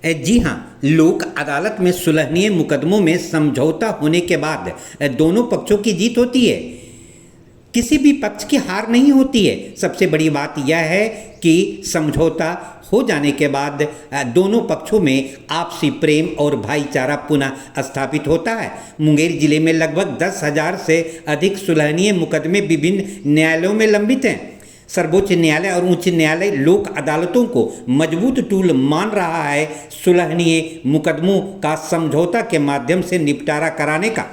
जी हाँ, लोक अदालत में सुलहनीय मुकदमों में समझौता होने के बाद दोनों पक्षों की जीत होती है। किसी भी पक्ष की हार नहीं होती है। सबसे बड़ी बात यह है कि समझौता हो जाने के बाद दोनों पक्षों में आपसी प्रेम और भाईचारा पुनः स्थापित होता है। मुंगेर जिले में लगभग 10,000 से अधिक सुलहनीय मुकदमे विभिन्न न्यायालयों में लंबित हैं। सर्वोच्च न्यायालय और उच्च न्यायालय लोक अदालतों को मजबूत टूल मान रहा है सुलहनीय मुकदमों का समझौता के माध्यम से निपटारा कराने का।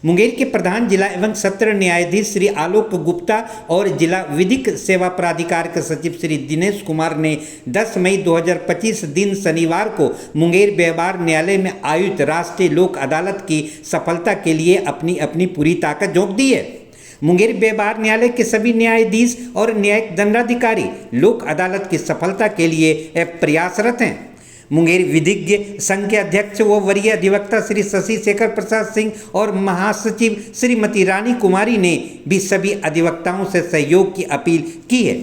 मुंगेर के प्रधान जिला एवं सत्र न्यायाधीश श्री आलोक गुप्ता और जिला विधिक सेवा प्राधिकार के सचिव श्री दिनेश कुमार ने 10 मई 2025 दिन शनिवार को मुंगेर व्यवहार न्यायालय में आयोजित राष्ट्रीय लोक अदालत की सफलता के लिए अपनी अपनी पूरी ताकत झोंक दी है। मुंगेर व्यवहार न्यायालय के सभी न्यायाधीश और न्यायिक दंडाधिकारी लोक अदालत की सफलता के लिए प्रयासरत हैं। मुंगेर विधिज्ञ संघ के अध्यक्ष व वरीय अधिवक्ता श्री शशि शेखर प्रसाद सिंह और महासचिव श्रीमती रानी कुमारी ने भी सभी अधिवक्ताओं से सहयोग की अपील की है।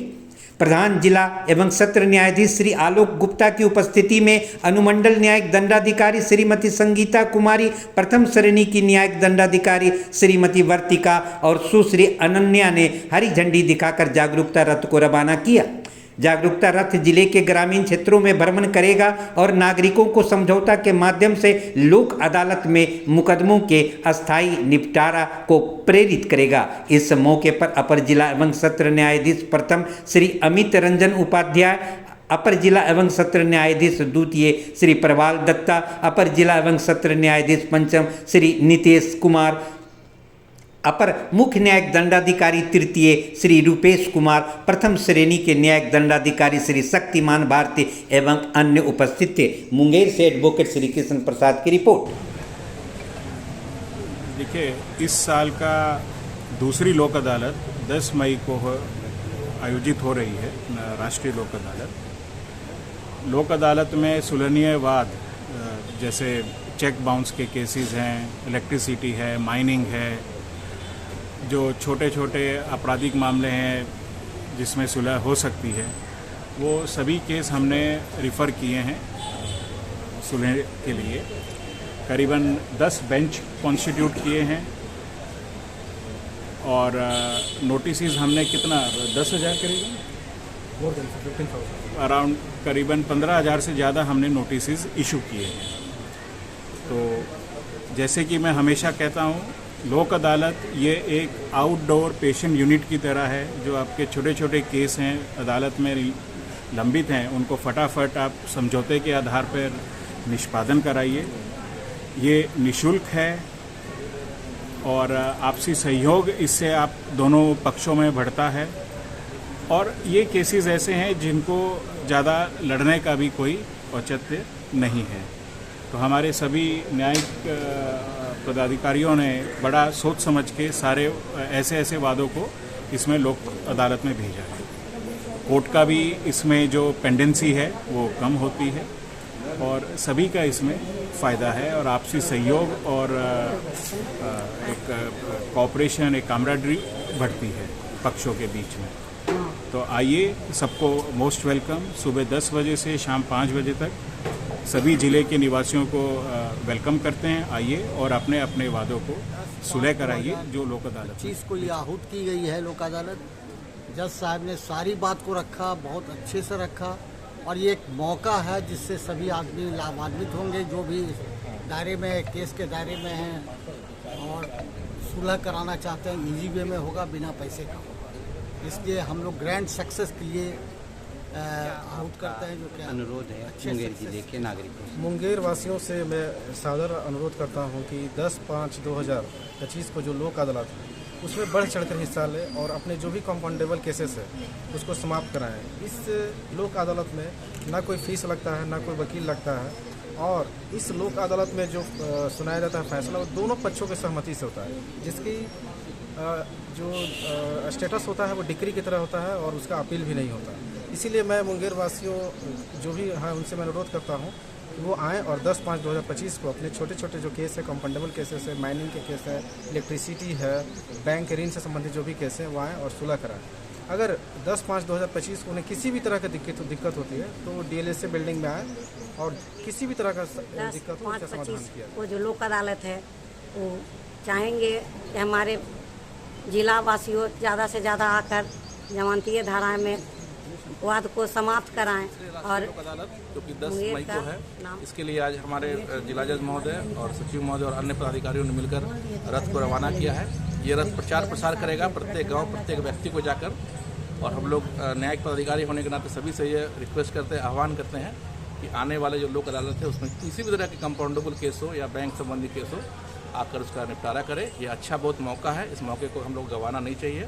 प्रधान जिला एवं सत्र न्यायाधीश श्री आलोक गुप्ता की उपस्थिति में अनुमंडल न्यायिक दंडाधिकारी श्रीमती संगीता कुमारी, प्रथम श्रेणी की न्यायिक दंडाधिकारी श्रीमती वर्तिका और सुश्री अनन्या ने हरी झंडी दिखाकर जागरूकता रथ को रवाना किया। जागरूकता रथ जिले के ग्रामीण क्षेत्रों में भ्रमण करेगा और नागरिकों को समझौता के माध्यम से लोक अदालत में मुकदमों के अस्थायी निपटारा को प्रेरित करेगा। इस मौके पर अपर जिला एवं सत्र न्यायाधीश प्रथम श्री अमित रंजन उपाध्याय, अपर जिला एवं सत्र न्यायाधीश द्वितीय श्री प्रवाल दत्ता, अपर जिला एवं सत्र न्यायाधीश पंचम श्री नितेश कुमार, अपर मुख्य न्यायिक दंडाधिकारी तृतीय श्री रूपेश कुमार, प्रथम श्रेणी के न्यायिक दंडाधिकारी श्री शक्तिमान भारती एवं अन्य उपस्थित थे। मुंगेर से एडवोकेट श्री कृष्ण प्रसाद की रिपोर्ट। देखिए, इस साल का दूसरी लोक अदालत 10 मई को आयोजित हो रही है, राष्ट्रीय लोक अदालत। लोक अदालत में सुलहनीय वाद जैसे चेक बाउंस के केसेस हैं, इलेक्ट्रिसिटी है, माइनिंग है, जो छोटे छोटे आपराधिक मामले हैं जिसमें सुलह हो सकती है, वो सभी केस हमने रिफ़र किए हैं सुलह के लिए। करीबन 10 बेंच कॉन्स्टिट्यूट किए हैं और नोटिसेस हमने कितना 10,000 करीबन अराउंड करीबन 15,000 से ज़्यादा हमने नोटिसेस इशू किए हैं। तो जैसे कि मैं हमेशा कहता हूँ, लोक अदालत ये एक आउटडोर पेशेंट यूनिट की तरह है। जो आपके छोटे छोटे केस हैं अदालत में लंबित हैं, उनको फटाफट आप समझौते के आधार पर निष्पादन कराइए। ये निःशुल्क है और आपसी सहयोग इससे आप दोनों पक्षों में बढ़ता है। और ये केसेस ऐसे हैं जिनको ज़्यादा लड़ने का भी कोई औचित्य नहीं है। तो हमारे सभी न्यायिक पदाधिकारियों ने बड़ा सोच समझ के सारे ऐसे वादों को इसमें लोक अदालत में भेजा है। कोर्ट का भी इसमें जो पेंडेंसी है वो कम होती है और सभी का इसमें फ़ायदा है और आपसी सहयोग और एक कोऑपरेशन, एक कामराडरी बढ़ती है पक्षों के बीच में। तो आइए, सबको मोस्ट वेलकम। सुबह 10 बजे से शाम 5 बजे तक सभी ज़िले के निवासियों को वेलकम करते हैं। आइए और अपने अपने वादों को सुलह कराइए। जो लोक अदालत चीज़ को ये आहूत की गई है लोक अदालत, जज साहब ने सारी बात को रखा, बहुत अच्छे से रखा और ये एक मौका है जिससे सभी आदमी लाभान्वित होंगे जो भी दायरे में केस के दायरे में हैं और सुलह कराना चाहते हैं। ईजी वे में होगा, बिना पैसे का होगा। इसलिए हम लोग ग्रैंड सक्सेस के लिए आहूत करते हैं। जो क्या अनुरोध है मुंगेर जिले के नागरिकों से, मुंगेर वासियों से मैं सादर अनुरोध करता हूं कि 10/5/2025 को जो लोक अदालत है उसमें बढ़ चढ़कर हिस्सा लें और अपने जो भी कंपाउंडेबल केसेस है उसको समाप्त कराएं। इस लोक अदालत में ना कोई फीस लगता है, ना कोई वकील लगता है और इस लोक अदालत में जो सुनाया जाता है फैसला वो दोनों पक्षों की सहमति से होता है, जिसकी जो स्टेटस होता है वो डिक्री की तरह होता है और उसका अपील भी नहीं होता। इसीलिए मैं मुंगेर वासियों जो भी हैं उनसे मैं अनुरोध करता हूं कि वो आएँ और 10/5/2025 को अपने छोटे छोटे जो केस है, कंपाउंडेबल केसेस है, माइनिंग के केस है, इलेक्ट्रिसिटी है, बैंक ऋण से संबंधित जो भी केस है वो आएँ और सुलह कराएँ। अगर 10/5/2025 को उन्हें किसी भी तरह की दिक्कत होती है तो वो DLSA बिल्डिंग में आए और किसी भी तरह का दिक्कत हो उसका समाधान 10/5/25 किया। वो जो लोक अदालत है वो चाहेंगे कि हमारे जिला वासियों ज़्यादा से ज़्यादा आकर जमानतीय धारा में वाद को समाप्त कराएं और लोक अदालत जो कि 10 मुंगेर मई का को है, नाम इसके लिए आज हमारे जिला जज महोदय और सचिव महोदय और अन्य पदाधिकारियों ने मिलकर रथ को रवाना किया है। ये रथ प्रचार प्रसार करेगा प्रत्येक गांव, प्रत्येक व्यक्ति को जाकर, और हम लोग न्यायिक पदाधिकारी होने के नाते सभी से ये रिक्वेस्ट करते हैं, आह्वान करते हैं कि आने वाले जो लोक अदालत है उसमें किसी भी तरह के कंपाउंडेबल केस हो या बैंक संबंधी केस हो, आकर उसका निपटारा करें। ये अच्छा बहुत मौका है, इस मौके को हम लोग गंवाना नहीं चाहिए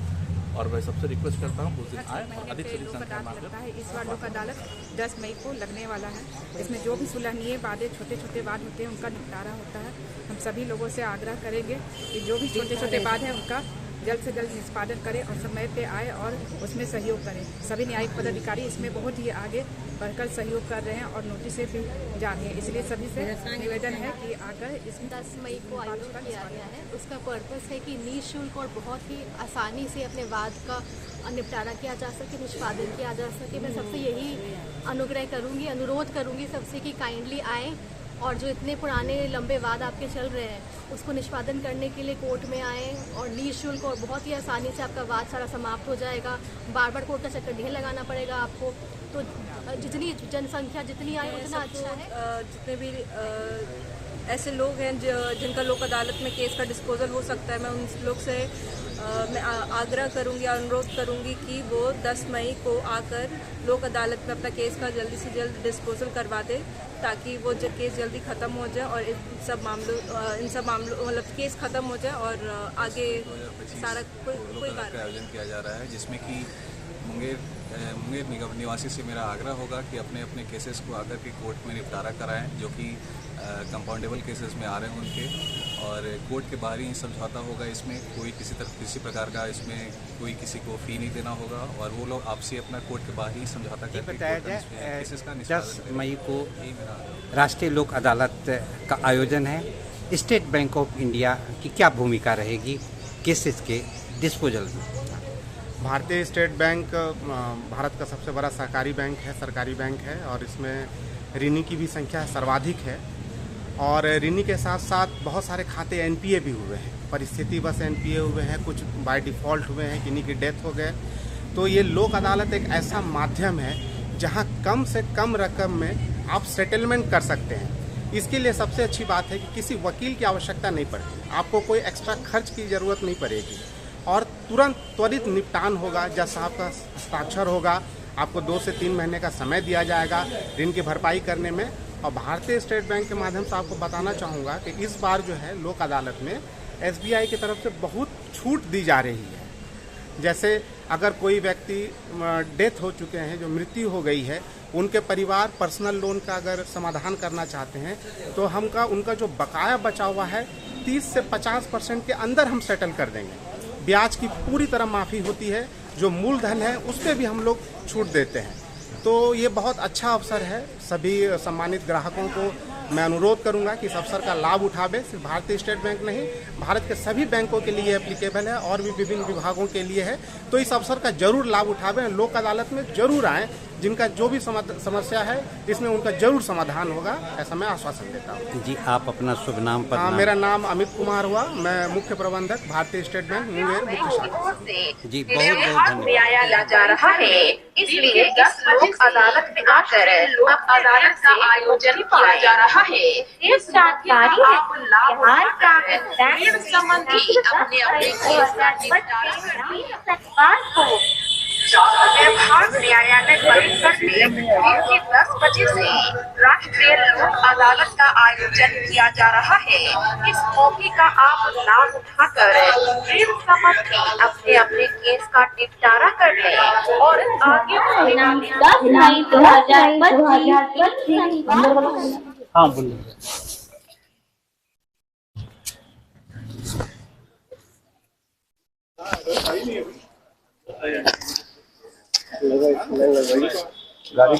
और मैं सबसे रिक्वेस्ट करता हूँ उस दिन आए और अधिक से अधिक संख्या में आकर। लगता है इस बार लोक अदालत 10 मई को लगने वाला है। इसमें जो भी सुलहनीय वादे, छोटे छोटे वाद होते हैं उनका निपटारा होता है। हम सभी लोगों से आग्रह करेंगे कि जो भी छोटे छोटे वाद हैं उनका जल्द से जल्द निष्पादन करें और समय पे आए और उसमें सहयोग करें। सभी न्यायिक पदाधिकारी इसमें बहुत ही आगे बढ़कर सहयोग कर रहे हैं और नोटिसें भी जा रही हैं। इसलिए सभी से निवेदन है कि आकर इसमें 10 मई को आयोजित किया गया है। उसका पर्पस है कि निःशुल्क और बहुत ही आसानी से अपने वाद का निपटारा किया जा सके, निष्पादन किया जा सके। मैं सबसे यही अनुग्रह करूंगी, अनुरोध करूंगी सबसे कि काइंडली आएँ और जो इतने पुराने लंबे वाद आपके चल रहे हैं उसको निष्पादन करने के लिए कोर्ट में आए और निःशुल्क और बहुत ही आसानी से आपका वाद सारा समाप्त हो जाएगा। बार बार कोर्ट का चक्कर नहीं लगाना पड़ेगा आपको। तो जितनी जनसंख्या जितनी आए उतना अच्छा है। जितने भी ऐसे लोग हैं जिनका लोक अदालत में केस का डिस्पोजल हो सकता है, मैं उन लोग से मैं आग्रह करूंगी, अनुरोध करूंगी कि वो 10 मई को आकर लोक अदालत में अपना केस का जल्दी से जल्द डिस्पोजल करवा दे, ताकि वो केस जल्दी ख़त्म हो जाए और इन सब मामलों मतलब केस ख़त्म हो जाए और आगे सारा कोई कार्य का आयोजन किया जा रहा है, जिसमें कि मुंगेर निगम निवासी से मेरा आग्रह होगा कि अपने अपने केसेस को आकर के कोर्ट में निपटारा कराएं, जो कि कंपाउंडेबल केसेस में आ रहे हैं उनके, और कोर्ट के बाहर ही समझौता होगा। इसमें कोई किसी प्रकार का इसमें कोई किसी को फ़ी नहीं देना होगा और वो लोग आपसे अपना कोर्ट के बाहर ही समझौता करके बताया जाए केसेस का 10 मई को राष्ट्रीय लोक अदालत का आयोजन है। स्टेट बैंक ऑफ इंडिया की क्या भूमिका रहेगी केसेस के डिस्पोजल में? भारतीय स्टेट बैंक भारत का सबसे बड़ा सहकारी बैंक है, सरकारी बैंक है, और इसमें ऋणी की भी संख्या सर्वाधिक है। और ऋणी के साथ साथ बहुत सारे खाते NPA भी हुए हैं, परिस्थितिवश NPA हुए हैं, कुछ बाय डिफ़ॉल्ट हुए हैं, किन्हीं की डेथ हो गए। तो ये लोक अदालत एक ऐसा माध्यम है जहां कम से कम रकम में आप सेटलमेंट कर सकते हैं। इसके लिए सबसे अच्छी बात है कि किसी वकील की आवश्यकता नहीं पड़ती, आपको कोई एक्स्ट्रा खर्च की ज़रूरत नहीं पड़ेगी और तुरंत त्वरित निपटान होगा। जज साहब का हस्ताक्षर होगा, आपको 2 से 3 महीने का समय दिया जाएगा ऋण की भरपाई करने में। और भारतीय स्टेट बैंक के माध्यम से आपको बताना चाहूँगा कि इस बार जो है लोक अदालत में SBI की तरफ से बहुत छूट दी जा रही है। जैसे अगर कोई व्यक्ति डेथ हो चुके हैं, जो मृत्यु हो गई है, उनके परिवार पर्सनल लोन का अगर समाधान करना चाहते हैं तो उनका जो बकाया बचा हुआ है 30 से 50% के अंदर हम सेटल कर देंगे। ब्याज की पूरी तरह माफ़ी होती है, जो मूलधन है उस पर भी हम लोग छूट देते हैं। तो ये बहुत अच्छा अवसर है। सभी सम्मानित ग्राहकों को मैं अनुरोध करूंगा कि इस अवसर का लाभ उठावे। सिर्फ भारतीय स्टेट बैंक नहीं, भारत के सभी बैंकों के लिए एप्लीकेबल है और भी विभिन्न विभागों के लिए है। तो इस अवसर का जरूर लाभ उठावें, लोक अदालत में जरूर आएँ। जिनका जो भी समस्या है इसमें उनका जरूर समाधान होगा, ऐसा मैं आश्वासन देता हूँ। जी, आप अपना शुभ नाम पर? हाँ, मेरा नाम अमित कुमार हुआ, मैं मुख्य प्रबंधक भारतीय स्टेट बैंक मुंगेर मुख्य शाखा। जी, बहुत बहुत धन्यवाद। जा रहा है, इसलिए इस लोक अदालत में आकर लोक अदालत का आयोजन किया जा रहा है। इस जानकारी आप लाभ ऋण संबंधी अपने केस का निपटारा विभाग न्यायालय परिसर में दिन के 10 बजे से राष्ट्रीय लोक अदालत का आयोजन किया जा रहा है। इस मौके का आप लाभ उठाकर ऋण संबंधी अपने अपने केस का निपटारा कर लें और आगे 10 मई 2025 हाँ बोलिए। गाड़ी